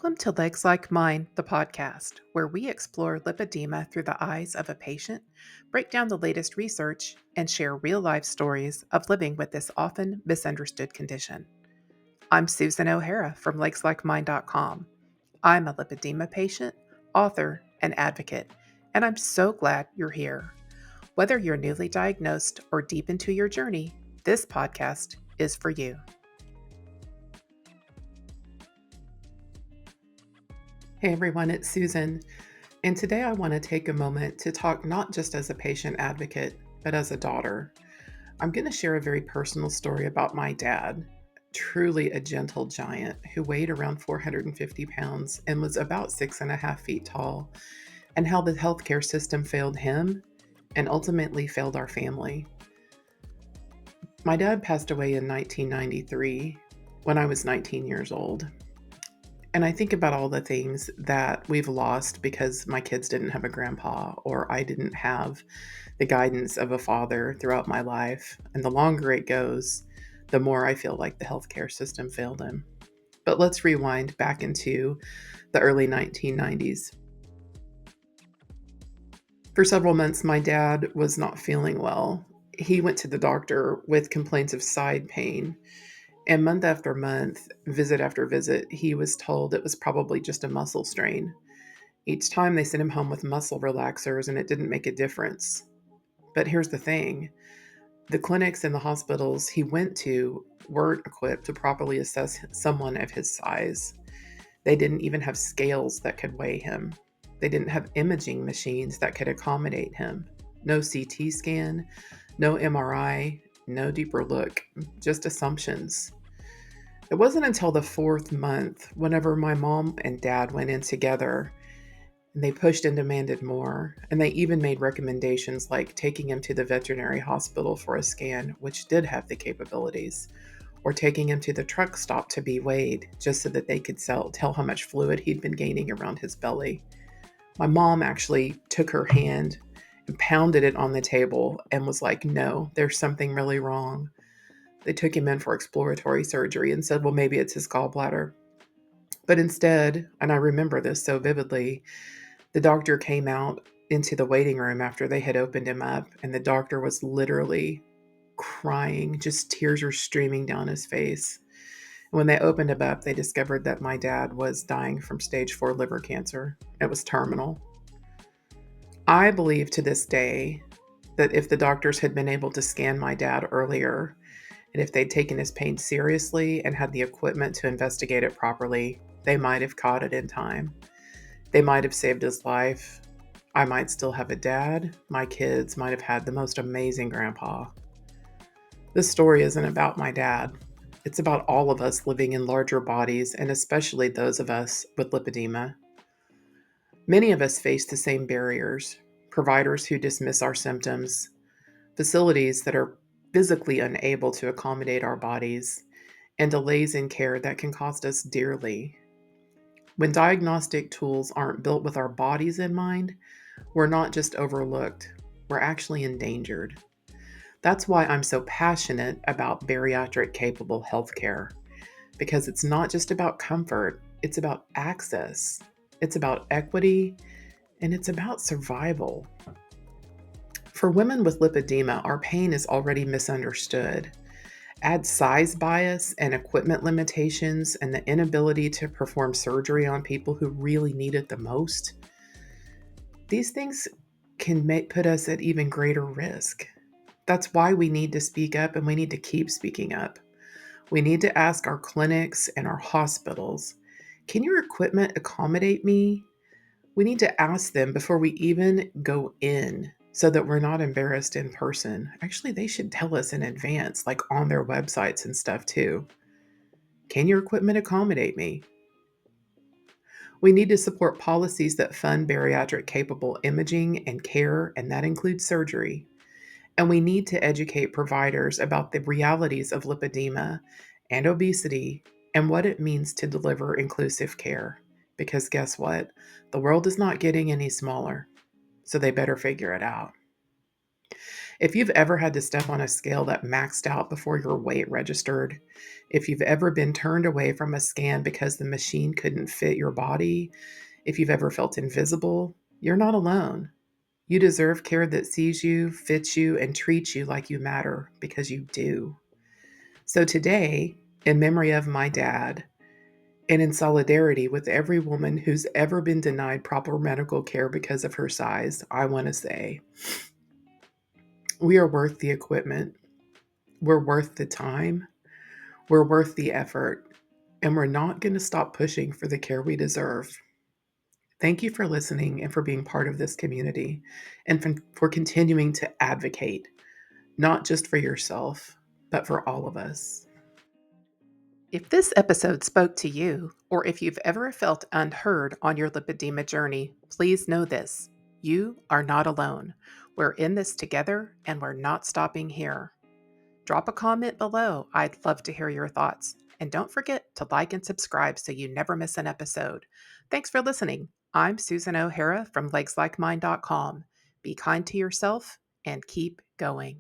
Welcome to Legs Like Mine, the podcast, where we explore lipedema through the eyes of a patient, break down the latest research, and share real life stories of living with this often misunderstood condition. I'm Susan O'Hara from LegsLikeMine.com. I'm a lipedema patient, author, and advocate, and I'm so glad you're here. Whether you're newly diagnosed or deep into your journey, this podcast is for you. Hey everyone, it's Susan. And today I want to take a moment to talk not just as a patient advocate, but as a daughter. I'm going to share a very personal story about my dad, truly a gentle giant who weighed around 450 pounds and was about 6.5 feet tall, and how the healthcare system failed him and ultimately failed our family. My dad passed away in 1993 when I was 19 years old. And I think about all the things that we've lost because my kids didn't have a grandpa or I didn't have the guidance of a father throughout my life. And the longer it goes, the more I feel like the healthcare system failed him. But let's rewind back into the early 1990s. For several months, my dad was not feeling well. He went to the doctor with complaints of side pain. And month after month, visit after visit, he was told it was probably just a muscle strain. Each time they sent him home with muscle relaxers and it didn't make a difference. But here's the thing, the clinics and the hospitals he went to weren't equipped to properly assess someone of his size. They didn't even have scales that could weigh him. They didn't have imaging machines that could accommodate him. No CT scan, no MRI, no deeper look, just assumptions. It wasn't until the fourth month, whenever my mom and dad went in together, and they pushed and demanded more, and they even made recommendations like taking him to the veterinary hospital for a scan, which did have the capabilities, or taking him to the truck stop to be weighed, just so that they could tell how much fluid he'd been gaining around his belly. My mom actually took her hand and pounded it on the table and was like, "No, there's something really wrong." They took him in for exploratory surgery and said, well, maybe it's his gallbladder. But instead, and I remember this so vividly, the doctor came out into the waiting room after they had opened him up, and the doctor was literally crying, just tears were streaming down his face. And when they opened him up, they discovered that my dad was dying from stage 4 liver cancer. It was terminal. I believe to this day that if the doctors had been able to scan my dad earlier, and if they'd taken his pain seriously and had the equipment to investigate it properly, they might have caught it in time. They might have saved his life. I might still have a dad. My kids might have had the most amazing grandpa. This story isn't about my dad. It's about all of us living in larger bodies, and especially those of us with lipedema. Many of us face the same barriers: providers who dismiss our symptoms, facilities that are physically unable to accommodate our bodies, and delays in care that can cost us dearly. When diagnostic tools aren't built with our bodies in mind, we're not just overlooked, we're actually endangered. That's why I'm so passionate about bariatric capable healthcare, because it's not just about comfort, it's about access, it's about equity, and it's about survival. For women with lipedema, our pain is already misunderstood. Add size bias and equipment limitations and the inability to perform surgery on people who really need it the most. These things can put us at even greater risk. That's why we need to speak up, and we need to keep speaking up. We need to ask our clinics and our hospitals, can your equipment accommodate me? We need to ask them before we even go in so that we're not embarrassed in person. Actually, they should tell us in advance, like on their websites and stuff too. Can your equipment accommodate me? We need to support policies that fund bariatric capable imaging and care, and that includes surgery. And we need to educate providers about the realities of lipedema and obesity and what it means to deliver inclusive care. Because guess what? The world is not getting any smaller, so they better figure it out. If you've ever had to step on a scale that maxed out before your weight registered, if you've ever been turned away from a scan because the machine couldn't fit your body, if you've ever felt invisible, you're not alone. You deserve care that sees you, fits you, and treats you like you matter because you do. So today, in memory of my dad, and in solidarity with every woman who's ever been denied proper medical care because of her size, I want to say we are worth the equipment, we're worth the time, we're worth the effort, and we're not going to stop pushing for the care we deserve. Thank you for listening and for being part of this community and for continuing to advocate, not just for yourself, but for all of us. If this episode spoke to you, or if you've ever felt unheard on your lipedema journey, please know this: you are not alone. We're in this together and we're not stopping here. Drop a comment below. I'd love to hear your thoughts. And don't forget to like and subscribe so you never miss an episode. Thanks for listening. I'm Susan O'Hara from LegsLikeMine.com. Be kind to yourself and keep going.